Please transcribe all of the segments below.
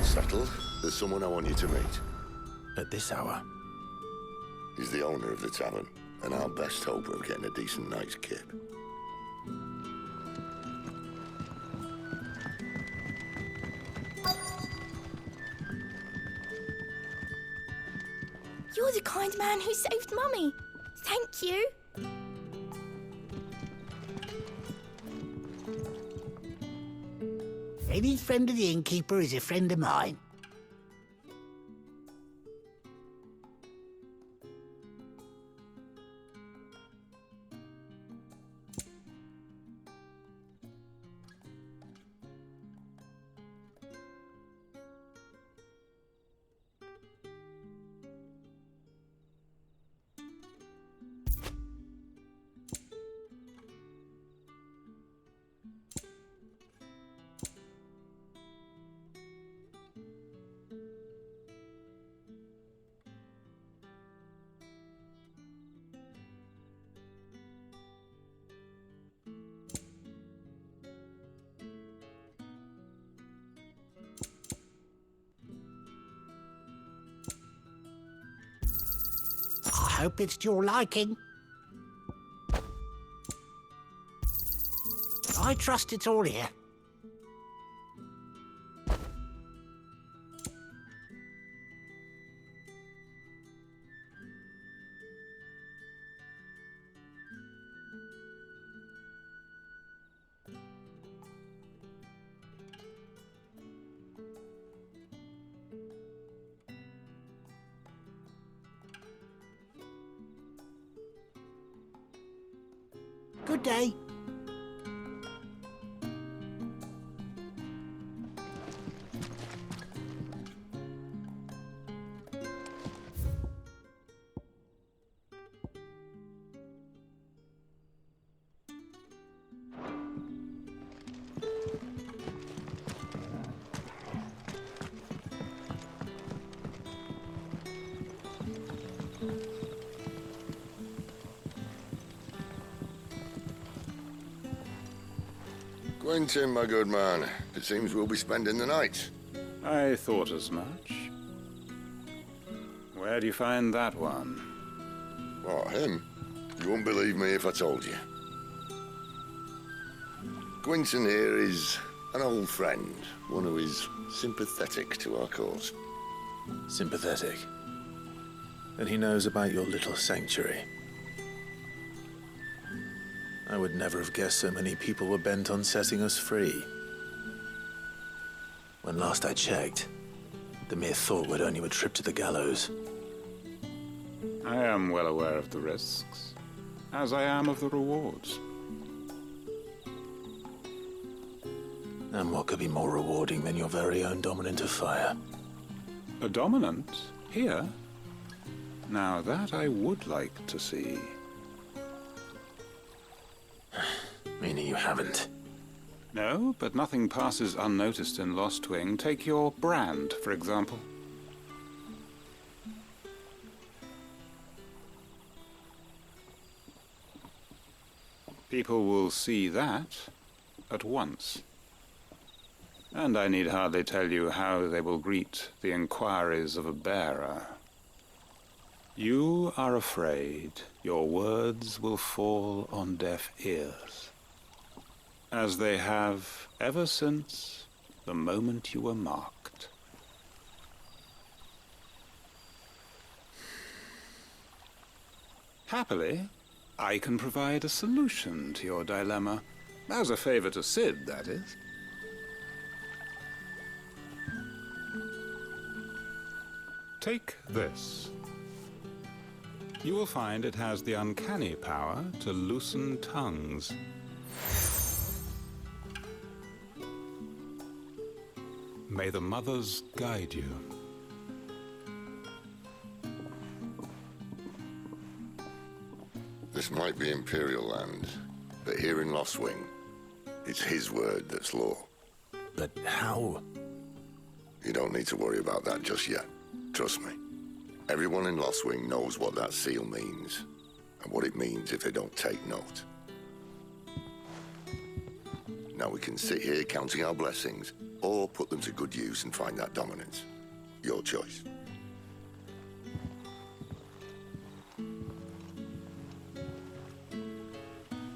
that's settled, there's someone I want you to meet. At this hour? He's the owner of the tavern, and our best hope of getting a decent night's kip. You're the kind man who saved Mummy. Thank you. Any friend of the innkeeper is a friend of mine. I hope it's to your liking. I trust it's all here. Good day. Quentin, my good man, it seems we'll be spending the night. I thought as much. Where do you find that one? What, him? You wouldn't believe me if I told you. Quentin here is an old friend, one who is sympathetic to our cause. Sympathetic. And he knows about your little sanctuary. I would never have guessed so many people were bent on setting us free. When last I checked, the mere thought would earn you a trip to the gallows. I am well aware of the risks, as I am of the rewards. And what could be more rewarding than your very own dominant of fire? A dominant? Here? Now that I would like to see. Meaning you haven't? No, but nothing passes unnoticed in Lostwing. Take your brand, for example. People will see that at once. And I need hardly tell you how they will greet the inquiries of a bearer. You are afraid your words will fall on deaf ears, as they have ever since the moment you were marked. Happily, I can provide a solution to your dilemma, as a favor to Sid, that is. Take this. You will find it has the uncanny power to loosen tongues. May the mothers guide you. This might be Imperial land, but here in Lostwing, it's his word that's law. But how? You don't need to worry about that just yet. Trust me. Everyone in Lostwing knows what that seal means, and what it means if they don't take note. Now we can sit here counting our blessings or put them to good use and find that dominance. Your choice.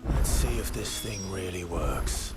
Let's see if this thing really works.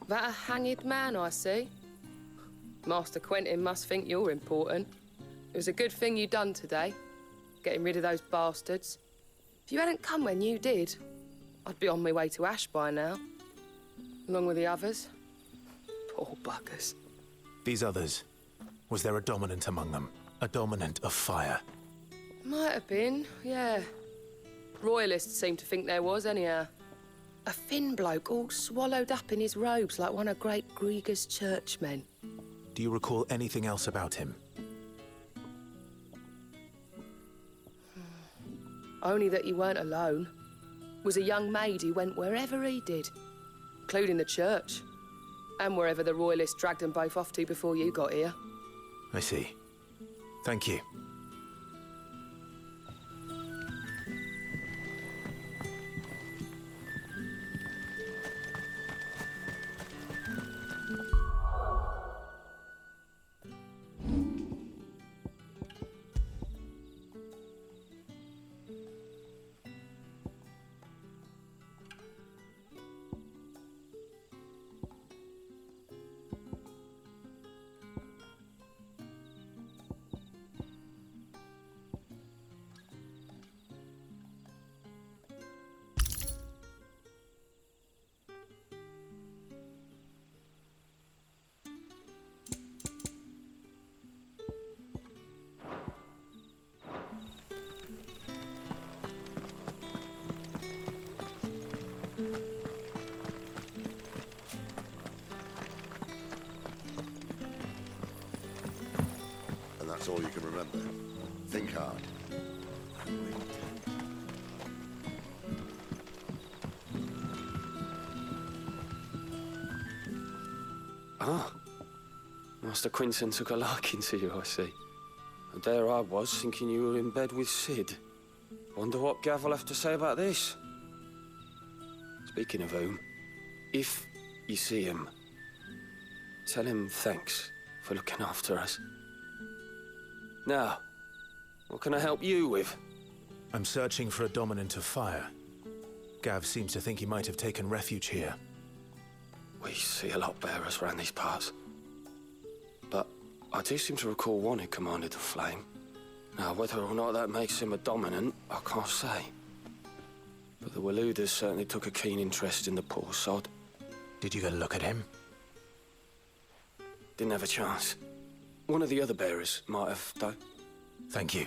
That a hanged man, I see. Master Quentin must think you're important. It was a good thing you done today, getting rid of those bastards. If you hadn't come when you did, I'd be on my way to Ash by now, along with the others. Poor buggers. These others, was there a dominant among them? A dominant of fire? Might have been, yeah. Royalists seem to think there was, anyhow. A thin bloke all swallowed up in his robes like one of great Grieger's churchmen. Do you recall anything else about him? Only that he weren't alone. Was a young maid who went wherever he did, including the church, and wherever the Royalists dragged them both off to before you got here. I see. Thank you. That's all you can remember. Think hard. Ah. Master Quinton took a liking to you, I see. And there I was, thinking you were in bed with Sid. Wonder what Gav will have to say about this. Speaking of whom, if you see him, tell him thanks for looking after us. Now, what can I help you with? I'm searching for a dominant of fire. Gav seems to think he might have taken refuge here. We see a lot bearers around these parts. But I do seem to recall one who commanded the flame. Now, whether or not that makes him a dominant, I can't say. But the Waluders certainly took a keen interest in the poor sod. Did you get a look at him? Didn't have a chance. One of the other bearers might have, though. Thank you.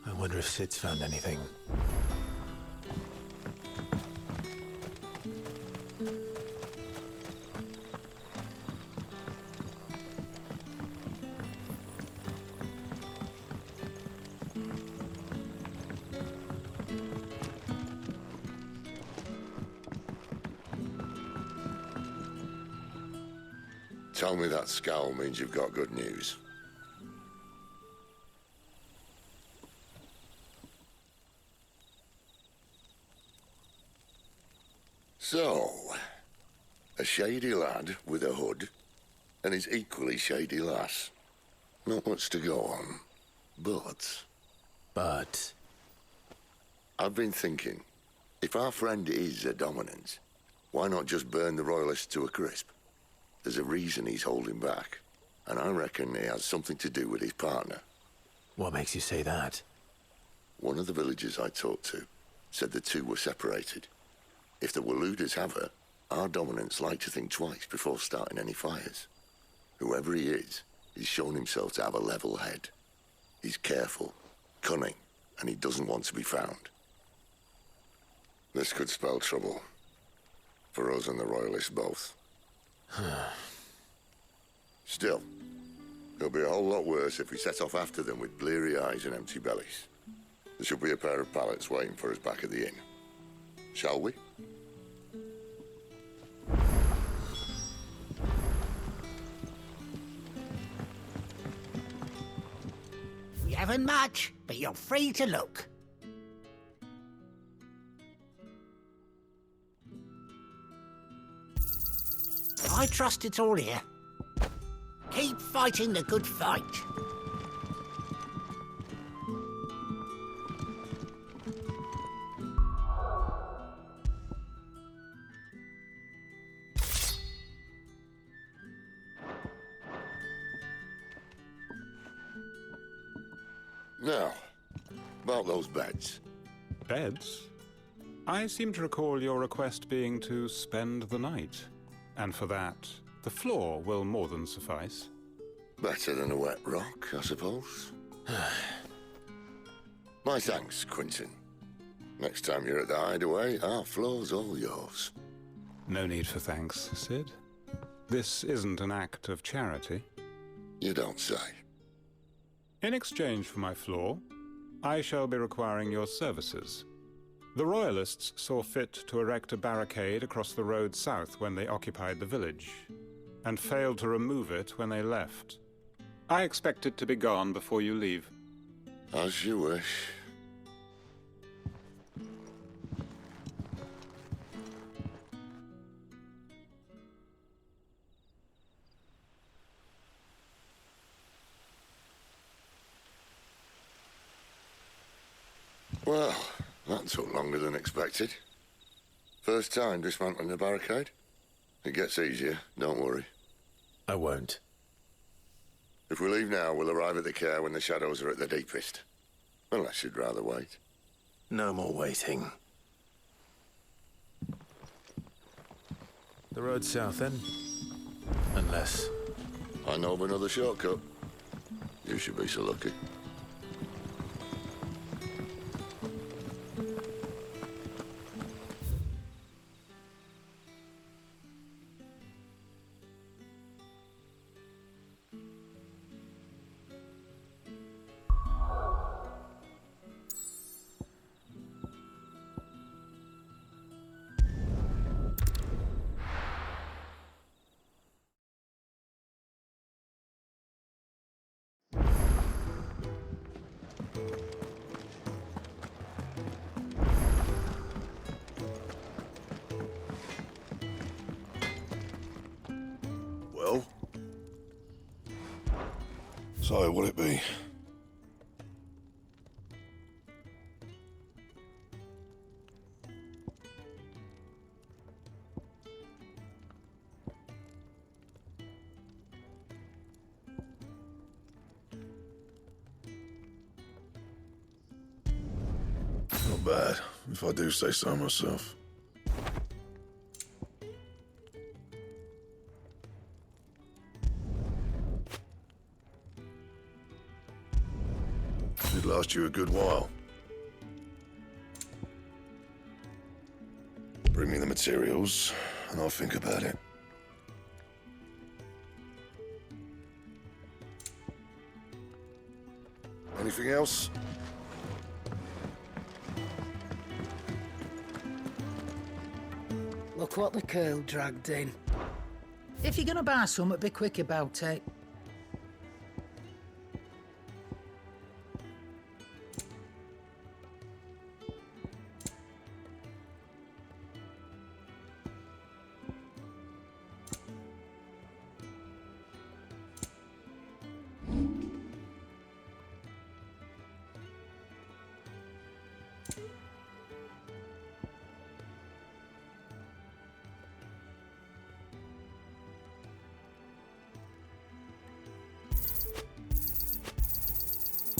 I wonder if Sid's found anything. Tell me that scowl means you've got good news. So, a shady lad with a hood, and his equally shady lass. Not much to go on, but... But... I've been thinking, if our friend is a dominant, why not just burn the Royalists to a crisp? There's a reason he's holding back, and I reckon he has something to do with his partner. What makes you say that? One of the villagers I talked to said the two were separated. If the Waluders have her, our dominants like to think twice before starting any fires. Whoever he is, He's shown himself to have a level head. He's careful, cunning, and he doesn't want to be found. This could spell trouble. For us and the Royalists both. Still, it'll be a whole lot worse if we set off after them with bleary eyes and empty bellies. There should be a pair of pallets waiting for us back at the inn. Shall we? We haven't much, but you're free to look. I trust it's all here. Keep fighting the good fight. Now, about those beds. Beds? I seem to recall your request being to spend the night. And for that, the floor will more than suffice. Better than a wet rock, I suppose. My thanks, Quinton. Next time you're at the hideaway, our floor's all yours. No need for thanks, Sid. This isn't an act of charity. You don't say. In exchange for my floor, I shall be requiring your services. The Royalists saw fit to erect a barricade across the road south when they occupied the village, and failed to remove it when they left. I expect it to be gone before you leave. As you wish. Well, that took longer than expected. First time dismantling the barricade? It gets easier, don't worry. I won't. If we leave now, we'll arrive at the care when the shadows are at their deepest. Unless you'd rather wait. No more waiting. The road south, then? Unless... I know of another shortcut. You should be so lucky. Well? So, what'll it be? Not bad, if I do say so myself. Should last you a good while. Bring me the materials, and I'll think about it. Anything else? Look what the curl dragged in. If you're gonna buy something, be quick about it.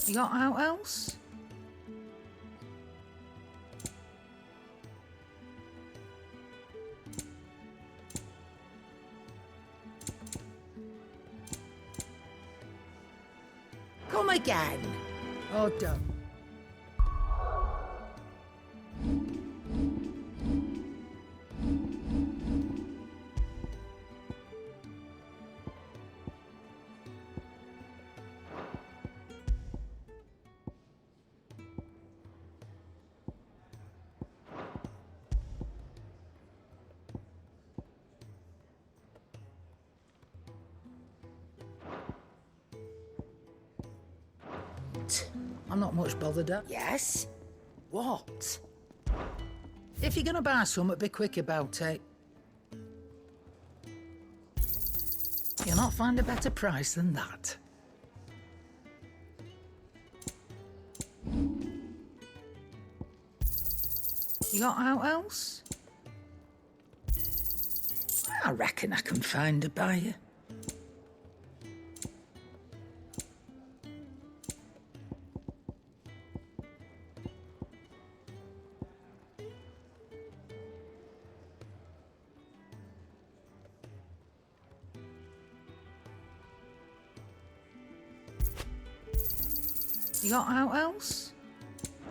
You got out else? again. Oh, don't. I'm not much bothered at. Yes? What? If you're gonna buy something, be quick about it. You'll not find a better price than that. You got out else? I reckon I can find a buyer. You got out else?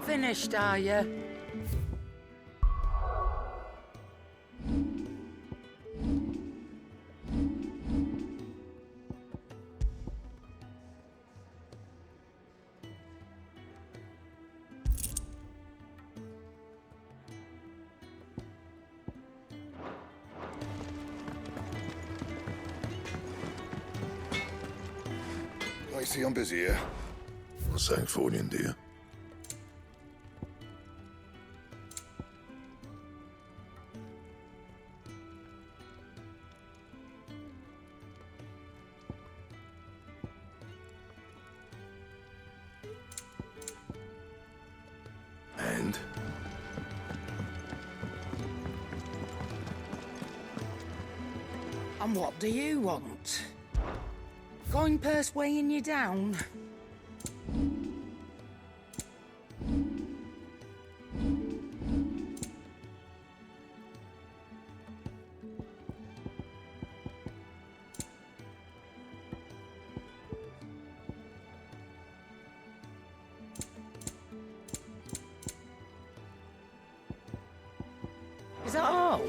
Finished, are you? I see I'm busy here. What's saying for you, dear? And? And what do you want? Coin purse weighing you down? Is that all?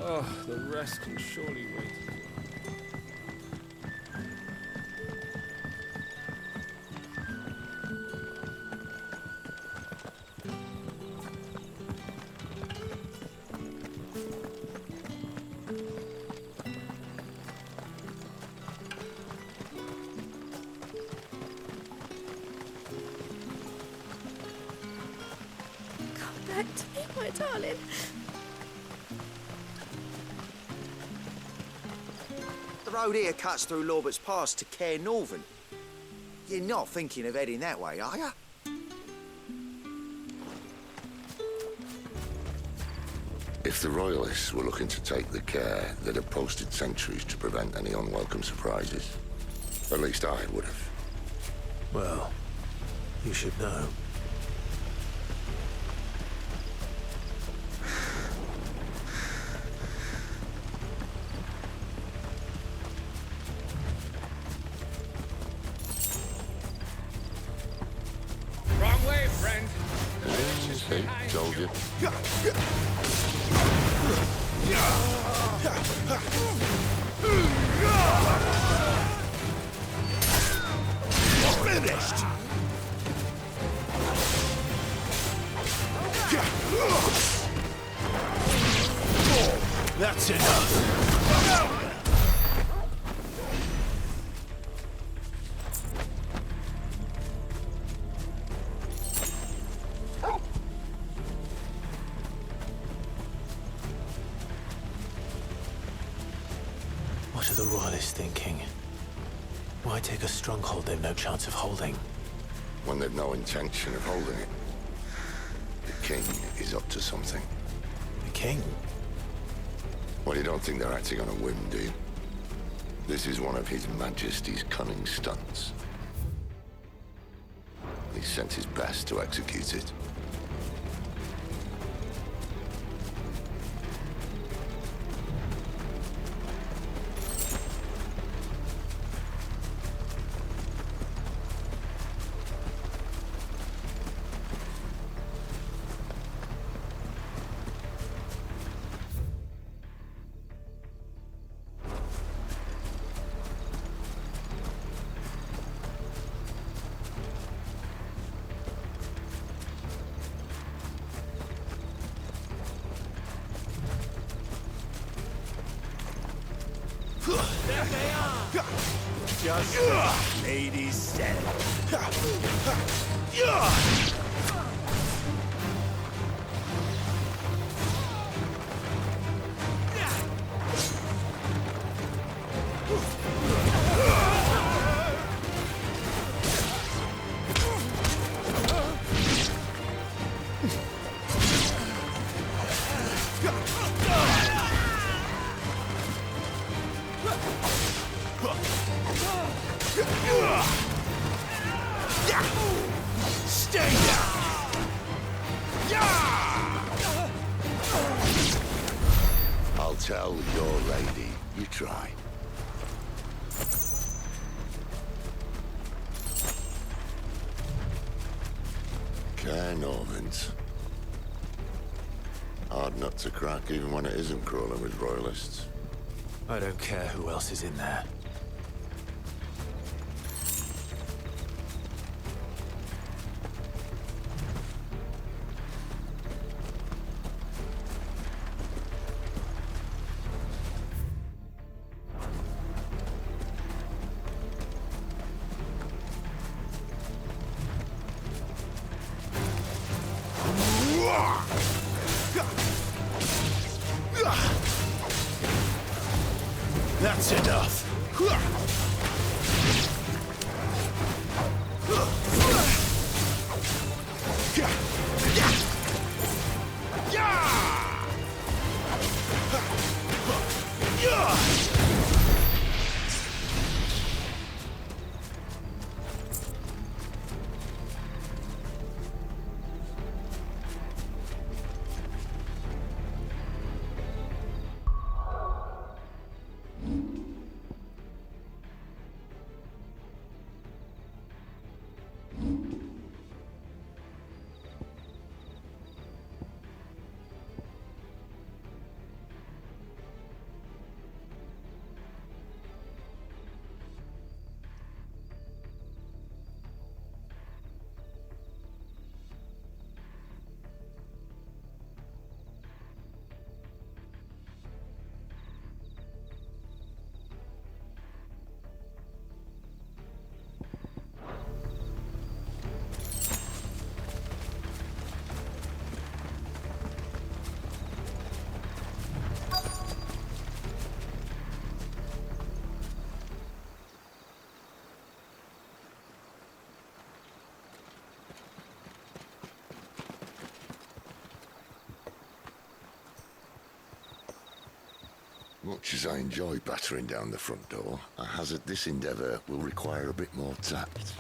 Oh, the rest can surely wait. Come back to me, my darling. The road here cuts through Lorbert's Pass to Care Northern. You're not thinking of heading that way, are you? If the Royalists were looking to take the care, they'd have posted sentries to prevent any unwelcome surprises. At least I would have. Well, you should know. Wrong way, friend. See? Told you. Finished! That's enough! What are the Royalists thinking? Why take a stronghold they've no chance of holding? When they've no intention of holding it. The king is up to something. The king? Well, you don't think they're acting on a whim, do you? This is one of His Majesty's cunning stunts. He sent his best to execute it. There they are! Just ladies said. Stay down! I'll tell your lady you tried. Cairnorvins. Hard nut to crack even when it isn't crawling with royalists. I don't care who else is in there. That's enough. Much as I enjoy battering down the front door, I hazard this endeavour will require a bit more tact.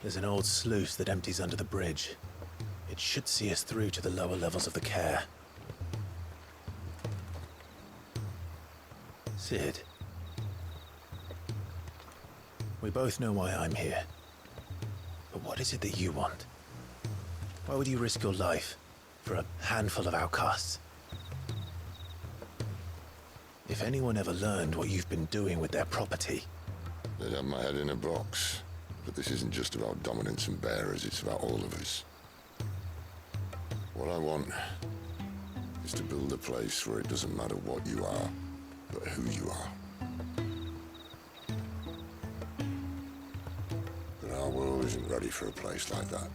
There's an old sluice that empties under the bridge. It should see us through to the lower levels of the care. Sid. We both know why I'm here. But what is it that you want? Why would you risk your life for a handful of outcasts? If anyone ever learned what you've been doing with their property... They'd have my head in a box. But this isn't just about dominance and bearers, it's about all of us. What I want is to build a place where it doesn't matter what you are, but who you are. But our world isn't ready for a place like that.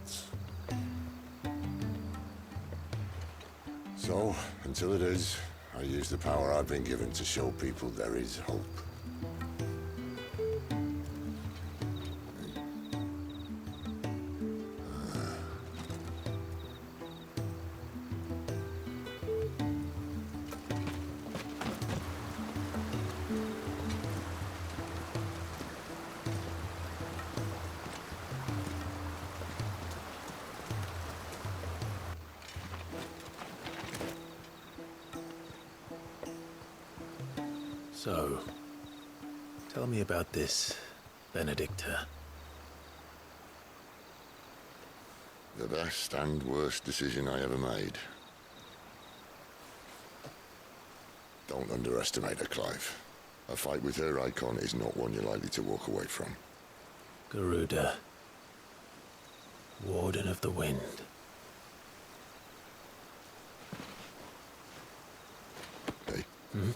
So, until it is, I use the power I've been given to show people there is hope. So, tell me about this Benedicta. The best and worst decision I ever made. Don't underestimate her, Clive. A fight with her icon is not one you're likely to walk away from. Garuda. Warden of the Wind. Hey? Hmm?